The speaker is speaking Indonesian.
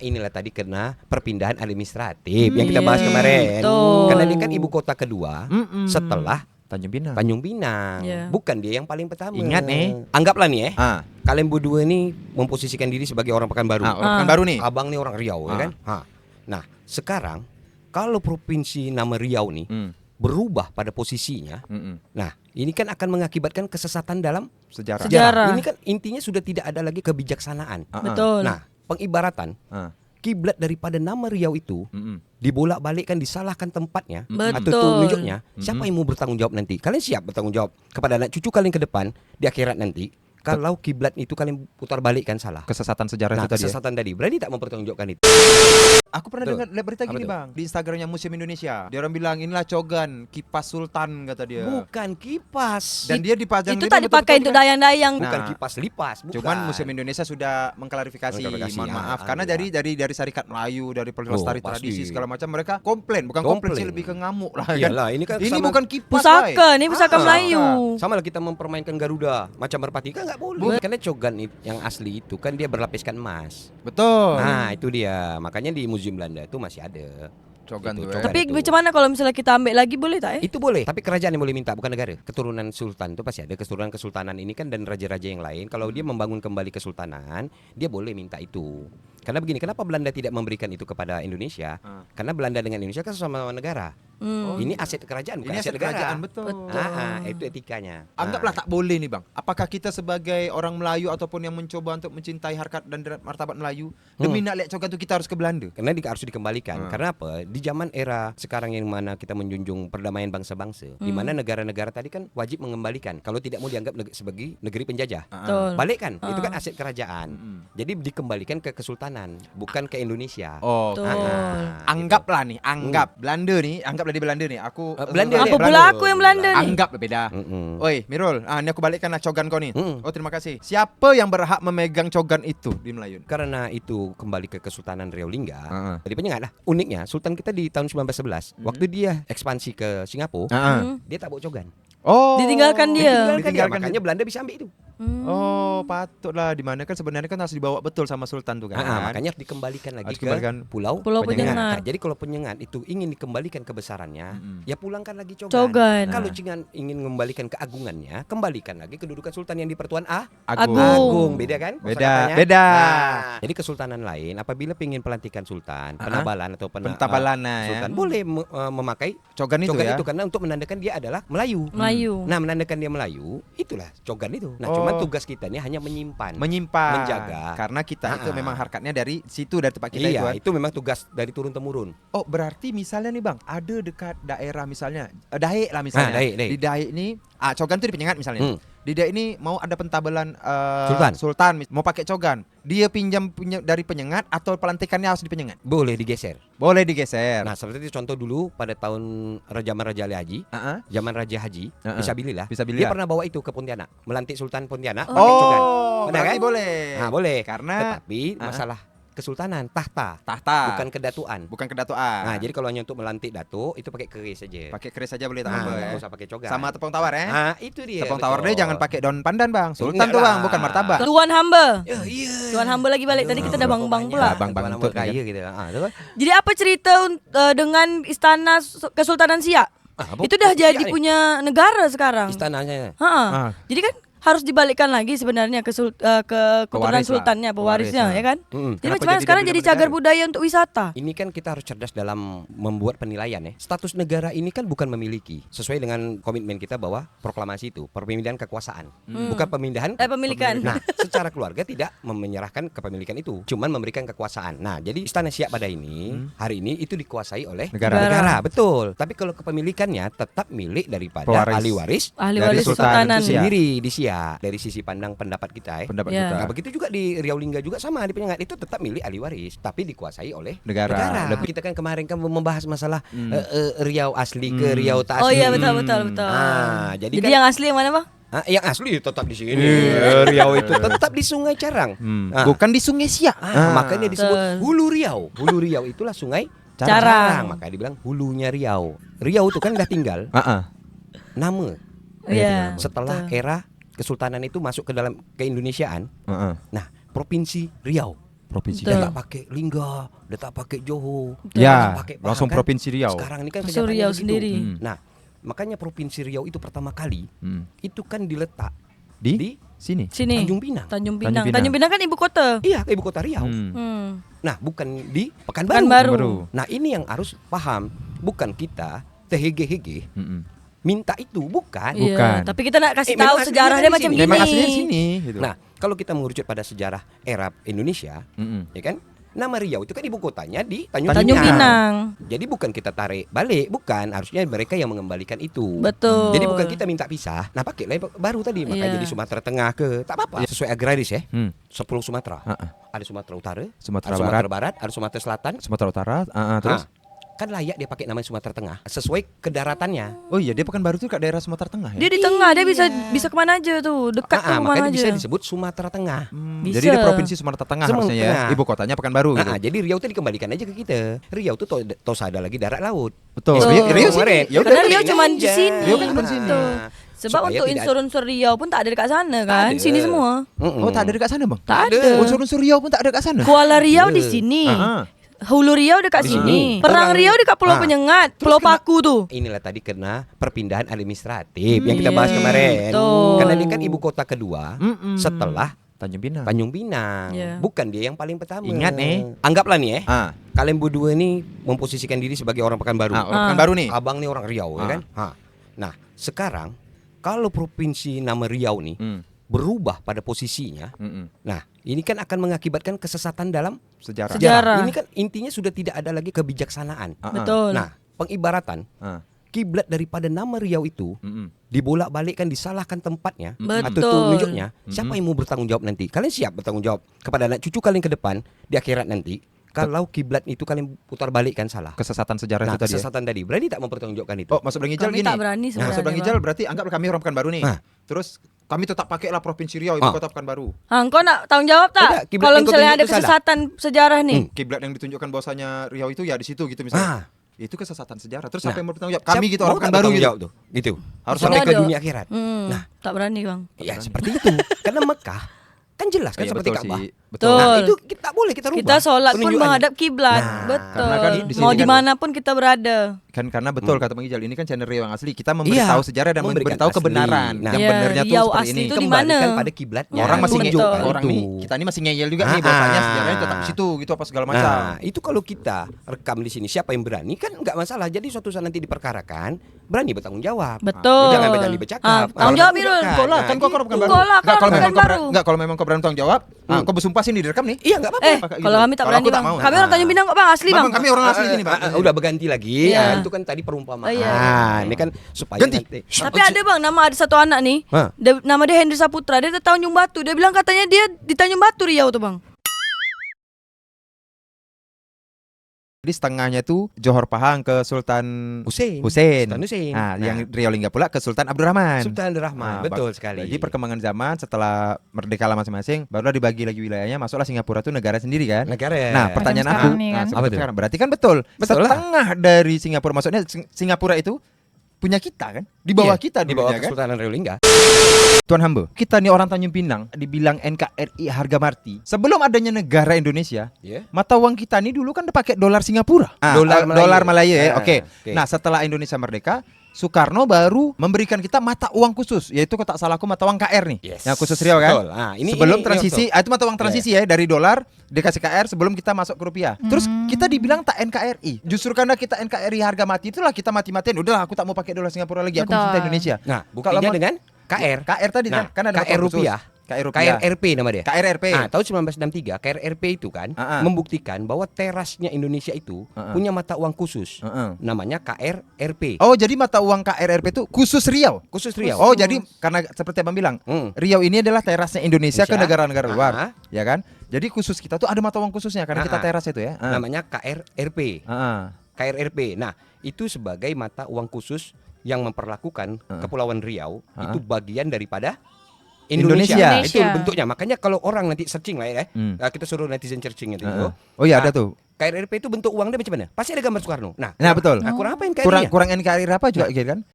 Inilah tadi kena perpindahan administratif yang kita bahas kemarin. Betul. Karena dia kan ibu kota kedua setelah Tanjung Pinang. Tanjung Pinang. Yeah. Bukan dia yang paling pertama. Ingat nih. Anggaplah nih kalian berdua nih memposisikan diri sebagai orang Pekanbaru. Orang Pekanbaru nih. Abang nih orang Riau, ya kan? Nah, sekarang kalau provinsi nama Riau nih berubah pada posisinya, nah ini kan akan mengakibatkan kesesatan dalam Sejarah. Ini kan intinya sudah tidak ada lagi kebijaksanaan. Betul. Nah, pengibaratan kiblat daripada nama Riau itu dibolak-balikkan, disalahkan tempatnya atau Betul. tunjuknya, siapa yang mau bertanggung jawab nanti? Kalian siap bertanggung jawab kepada anak cucu kalian ke depan di akhirat nanti kalau kiblat itu kalian putar balikkan salah. Kesesatan sejarah Nah, itu tadi. kesesatan tadi berani tak mempertanggungjawabkan itu? Aku pernah dengar lihat berita Apa gini tuh? bang di Instagramnya Museum Indonesia. Dia orang bilang inilah cogan kipas sultan kata dia. Bukan kipas. Dan dia dipajang Itu gitu tak dipakai untuk dayang-dayang. Bukan Nah, kipas lipas. Bukan. Cuman Museum Indonesia sudah mengklarifikasi, mohon maaf karena dari Serikat Melayu, dari pelestari pasti. tradisi segala macam mereka komplain, bukan komplain sih, lebih ke ngamuk lah kan. Iyalah, ini kan Ini sama- bukan kipas. Pusaka, ini pusaka Ah. Melayu. Sama lah kita mempermainkan Garuda macam merpati kan nggak boleh. Karena cogan yang asli itu kan dia berlapiskan emas. Betul. Nah itu dia. Makanya di Museum Belanda itu masih ada. Cogan Itu, tuh. cogan. Tapi itu. macam mana kalau misalnya kita ambil lagi boleh tak Itu boleh, tapi kerajaan yang boleh minta, bukan negara. Keturunan sultan itu pasti ada. Keturunan-kesultanan ini kan dan raja-raja yang lain. Kalau dia membangun kembali kesultanan, dia boleh minta itu. Karena begini, kenapa Belanda tidak memberikan itu kepada Indonesia? Karena Belanda dengan Indonesia kan sama negara. Ini aset kerajaan, bukan Ini aset aset negara. kerajaan, betul. Itu etikanya. Anggaplah tak boleh nih bang. Apakah kita sebagai orang Melayu ataupun yang mencoba untuk mencintai harkat dan martabat Melayu demi nak lihat cogan itu kita harus ke Belanda? Karena harus dikembalikan. Karena apa? Di zaman era sekarang yang mana kita menjunjung perdamaian bangsa-bangsa, di mana negara-negara tadi kan wajib mengembalikan. Kalau tidak mau dianggap sebagai negeri penjajah, Betul. balikkan. Itu kan aset kerajaan. Jadi dikembalikan ke kesultanan, bukan ke Indonesia. Oh, Betul. anggaplah nih, Belanda nih, anggaplah di Belanda nih. Aku Belanda. Apa pula aku yang Belanda nih? Anggap beda. Mm-mm. Oi, Mirul, ini aku balikkan lah cogan kau nih. Oh, terima kasih. Siapa yang berhak memegang cogan itu di Melayu? Karena itu kembali ke Kesultanan Riau Lingga. Jadi penyengat lah. Uniknya Sultan kita di tahun 1911 waktu dia ekspansi ke Singapura, dia tak bawa cogan. Oh, Ditinggalkan dia. Ditinggalkan dia. Makanya Belanda bisa ambil itu. Oh, patutlah di mana kan sebenarnya kan harus dibawa betul sama Sultan tuh kan. Makanya harus dikembalikan lagi Harus ke dikembalikan Pulau Penyengat. Nah, jadi kalau penyengat itu ingin dikembalikan kebesarannya, ya pulangkan lagi cogan. Cogan. Kalau ingin mengembalikan keagungannya, kembalikan lagi kedudukan sultan yang di Pertuan Agung. Agung. Beda kan? Beda, kosakatanya? beda. Nah, jadi kesultanan lain apabila ingin pelantikan sultan, penabalan atau Pentabalan ya. sultan boleh memakai Cogan itu ya. itu karena untuk menandakan dia adalah Melayu. Melayu. Nah, menandakan dia Melayu, itulah cogan itu. Nah, cuman tugas kita ini hanya menyimpan, menjaga. Karena kita itu memang harkatnya dari situ, dari tempat kita itu Iya, kan. itu memang tugas dari turun temurun. Oh, berarti misalnya nih Bang, ada dekat daerah misalnya Daik lah misalnya. Daik. Di Daik ini cogan tuh di Penyengat misalnya. Di Daik ini mau ada pentabalan Sultan. mau pakai cogan. Dia pinjam dari Penyengat atau pelantikannya harus di Penyengat? Boleh digeser. Boleh digeser. Nah, seperti itu contoh dulu pada tahun zaman Raja Ali Haji, zaman Raja Haji, Fisabilillah. Dia pernah bawa itu ke Pontianak, melantik Sultan Pontianak pakai cogan. Benar kan? Boleh. Nah, boleh. Karena tetapi masalah kesultanan, tahta, tahta, bukan kedatuan. bukan kedatuan. Nah, jadi kalau hanya untuk melantik datuk itu pakai keris saja. Pakai keris saja boleh tak Nah, apa ya. nggak usah pakai cogan. Sama tepung tawar ya. Nah, itu dia. Tepung tawar betul. dia jangan pakai daun pandan Bang. Sultan Enggak tuh Bang, lah. bukan martabak. Tuan hamba. Iya. Tuan hamba lagi balik. Tadi kita udah bang-bang pula. Bang-bang Tuan untuk kaya gitu. Jadi apa cerita dengan istana Kesultanan Siak? Itu dah jadi punya negara sekarang. istananya. Jadi kan harus dibalikkan lagi sebenarnya ke keturunan Pewaris lah. sultannya, pewarisnya, Pewaris, ya kan? Jadi Kenapa macam mana jadi sekarang dia jadi punya cagar negara? budaya untuk wisata? Ini kan kita harus cerdas dalam membuat penilaian ya. Status negara ini kan bukan memiliki, sesuai dengan komitmen kita bahwa proklamasi itu pemindahan kekuasaan, bukan pemindahan Pemilikan. Nah, secara keluarga tidak menyerahkan kepemilikan itu, cuman memberikan kekuasaan. Nah, jadi Istana Siak pada ini hari ini itu dikuasai oleh Negara. betul. Tapi kalau kepemilikannya tetap milik daripada Pewaris. ahli waris Ahli Dari waris Sultan Kesultanan. itu sendiri di Siak. Dari sisi pandang pendapat kita ya. Pendapat Ya. kita. Nah, begitu juga di Riau Lingga juga sama, di Penyengat itu tetap milik ahli waris, tapi dikuasai oleh Negara. Lebih kita kan kemarin kan membahas masalah Riau asli ke Riau tak Oh asli. iya betul. Jadi Jadi kan yang asli yang mana Bang? yang asli tetap di sini. Riau itu tetap di Sungai Carang. Bukan di Sungai Siak. Makanya disebut Betul. Hulu Riau. Hulu Riau itulah Sungai Carang. Makanya dibilang hulunya Riau. Riau itu kan udah tinggal nama Iya. setelah betul. era kesultanan itu masuk ke dalam keindonesiaan. Nah, Provinsi Riau. Provinsi Betul. Dia tak pakai Lingga, dia tak pakai Johor, Ya, dia tak pakai langsung Pahang, kan? Provinsi Riau. Sekarang ini kan Langsung kenyataannya Riau begitu. sendiri. Nah, makanya Provinsi Riau itu pertama kali itu kan diletak Di sini. Sini. Tanjung Pinang. Tanjung Tanjung Pinang. Pinang. Tanjung Pinang kan ibu kota. Iya, ke ibu kota Riau. Nah, bukan di Pekanbaru. Pekanbaru. Nah, ini yang harus paham. Bukan kita terhege-hege Mm-mm. minta itu, bukan. Iya, Bukan. tapi kita nak kasih Memang tahu aslinya sejarah dari dia macam sini. gini. Memang aslinya di sini gitu. Nah, kalau kita mengerucut pada sejarah era Indonesia, ya kan? Nama Riau itu kan ibu kotanya di Tanjung, Tanjung Pinang. Jadi bukan kita tarik balik, bukan. Harusnya mereka yang mengembalikan itu. Betul. Jadi bukan kita minta pisah. Nah, pakailah baru tadi, makanya Iya. jadi Sumatera Tengah ke tak apa-apa. Sesuai agraris ya. 10 Sumatera. Ah, ah. Ada Sumatera Utara, Sumatera ada Sumatera Barat, ada Sumatera Selatan. Sumatera Utara, terus. Ah, kan layak dia pakai nama Sumatera Tengah sesuai kedaratannya. Oh iya, dia Pekanbaru itu kat daerah Sumatera Tengah ya. Dia di tengah, dia bisa kemana aja tuh, dekat tuh kemana makanya aja. bisa disebut Sumatera Tengah. Bisa. Jadi dia provinsi Sumatera Tengah Sumatera harusnya ya. Tengah. Ibu kotanya Pekanbaru gitu. Jadi Riau itu dikembalikan aja ke kita. Riau tuh tos ada lagi darat laut. Betul. Betul. Riau sini. Kemarin. Ya udah. Karena Riau cuma di aja. sini. Riau kan cuma di sini. Betul. Sebab Supaya untuk tidak- unsur-unsur Riau pun tak ada dekat sana kan, ada. sini semua. Oh, tak ada dekat sana, Bang. Tak ada. ada. Unsur-unsur Riau pun tak ada dekat sana. Kuala Riau di Ada. sini. Ah. Hulu Riau dekat Di sini. sini. Perang Orang- Riau dekat Pulau Ah. Penyengat, Pulau Paku tuh. Inilah tadi kena perpindahan administratif yang kita bahas Iya, kemarin. betul. Karena ini kan ibu kota kedua setelah Tanjung Pinang. Tanjung Pinang. Iya. Bukan dia yang paling pertama. Ingat nih. Anggaplah nih Ah, kalian berdua nih memposisikan diri sebagai orang Pekanbaru. orang Pekanbaru nih. Abang nih orang Riau ya Ah. kan? Nah, sekarang kalau provinsi nama Riau nih Hmm. berubah pada posisinya. Mm-mm. Nah, ini kan akan mengakibatkan kesesatan dalam Sejarah. Sejarah. Ini kan intinya sudah tidak ada lagi kebijaksanaan. Betul. Nah, pengibaratan Ah. kiblat daripada nama Riau itu Mm-mm. dibolak-balikkan, disalahkan tempatnya atau Betul. tunjuknya, siapa yang mau bertanggung jawab nanti? Kalian siap bertanggung jawab kepada anak cucu kalian ke depan di akhirat nanti kalau kiblat itu kalian putar balikkan salah. Kesesatan sejarah Nah, itu tadi. Ya? kesesatan tadi berani tak mempertanggungjawabkan itu? Oh, masuk Bang Ijal Kami gini. tak berani Nah, sebenarnya, masuk Bang Bang. Ijal berarti anggaplah kami orang Pekanbaru nih. Ah. Terus kami tetap pakailah Provinsi Riau, ibu Ah. kota Pekanbaru. Kau nak tanggung jawab Tidak, tak? kiblat Kalau yang kau misalnya tunjuk ada itu salah. kesesatan sejarah nih. Kiblat yang ditunjukkan bahwasanya Riau itu ya di situ gitu misalnya. Itu kesesatan sejarah. Terus siapa Nah, yang mau bertanggung jawab? Kami Siapa gitu mau orang tak Pekanbaru bertanggung gitu. jawab tuh? Gitu. Harus Sampai ke ada. dunia akhirat. Nah, Tak berani bang. ya seperti itu. Karena Mekah kan jelas kan Iya, seperti betul Ka'bah. sih. Betul. Nah, itu kita boleh kita rubah. Kita sholat pun penunjukannya. menghadap kiblat. Nah, Betul. karena kan di sini Mau kan- dimanapun kita berada. Kan karena betul kata Bang Ijal, ini kan channel Riau yang asli. Kita memberitahu sejarah dan memberikan memberitahu asli. kebenaran. Nah, yang Iya, benernya tuh Riau seperti asli ini. itu di Kembalikan mana? pada kiblatnya. Orang masih Betul. ngeyel, Betul. orang nih, kita ini masih ngeyel juga nih Ah, bahwasanya ah. sejarahnya tetap di situ gitu apa segala macam. Nah, itu kalau kita rekam di sini siapa yang berani kan nggak masalah. Jadi suatu saat nanti diperkarakan, berani bertanggung jawab. Betul. Jangan berani bercakap. Tanggung jawab itu. Kau lah, kan kau orang Pekanbaru. Kau lah, Nggak, kau orang memang kau Pekanbaru. berani- nggak, kalau memang kau berani tanggung jawab, kau bersumpah sini direkam nih. Iya nggak apa-apa. Pakai Kalau gitu. kami tak Kalau berani aku tak bang. mau. Kami orang Tanjung Pinang kok bang, asli bang. Bang, kami orang asli sini, Bang. Udah berganti lagi. Iya. Itu kan tadi perumpamaan. Oh, iya. Ini kan supaya Ganti. nanti. Tapi ada bang, nama ada satu anak nih. Hah? Nama dia Hendri Saputra. Dia di Tanjung Batu. Dia bilang katanya dia di Tanjung Batu Riau tuh bang. Jadi setengahnya itu Johor Pahang ke Sultan Hussein. Hussein. Sultan Hussein. Nah, yang Riau Lingga pula ke Sultan Abdurrahman. Sultan Rahman. Nah, Betul sekali. Jadi perkembangan zaman setelah merdeka lah masing-masing, barulah dibagi lagi wilayahnya, masuklah Singapura itu negara sendiri kan. negara. Nah, pertanyaan Macam aku, sekarang nih kan. seperti Apa tuh? sekarang. Berarti kan betul, Betul lah. setengah dari Singapura, maksudnya Singapura itu punya kita kan, di bawah Iya, kita di bawah dulunya kan. Kesultanan Riau Lingga. Tuan hamba, kita nih orang Tanjung Pinang, dibilang NKRI harga mati. Sebelum adanya negara Indonesia, Ya. mata uang kita nih dulu kan pakai dolar Singapura. Dolar Malaya. Dolar Malaya ya. Ah, Oke. oke. Nah, setelah Indonesia merdeka, Soekarno baru memberikan kita mata uang khusus, yaitu kalau tak salahku mata uang KR nih. Yes. Yang khusus Riau kan. Betul. Ah, ini sebelum ini transisi, betul. itu mata uang transisi ya dari dolar dikasih KR sebelum kita masuk ke rupiah. Terus kita dibilang tak NKRI. Justru karena kita NKRI harga mati itulah kita mati-matiin. Udahlah aku tak mau pakai dolar Singapura lagi, aku Betul. mencintai Indonesia. Nah, Kalau buktinya mau- dengan KR. KR tadi Nah, kan ada mata KR uang khusus. rupiah. KR rupiah. KRRP nama dia. KRRP. Nah, tahun 1963 KRRP itu kan membuktikan bahwa terasnya Indonesia itu punya mata uang khusus. Namanya KRRP. Oh, jadi mata uang KRRP itu khusus Riau. Khusus Riau. Oh, jadi karena seperti Abang bilang, Riau ini adalah terasnya Indonesia ke negara-negara luar, ya kan? Jadi khusus kita tuh ada mata uang khususnya karena kita teras itu ya. Namanya KRRP. KRRP. Nah, itu sebagai mata uang khusus yang memperlakukan Kepulauan Riau itu bagian daripada Indonesia. Indonesia. Itu bentuknya. Makanya kalau orang nanti searching lah ya, kita suruh netizen searching itu. Oh iya ada tuh. KRRP itu bentuk uang dia macam mana? Pasti ada gambar Soekarno. Nah, Nah, betul. Kurang apa yang Kurang NKRI apa juga gitu kan?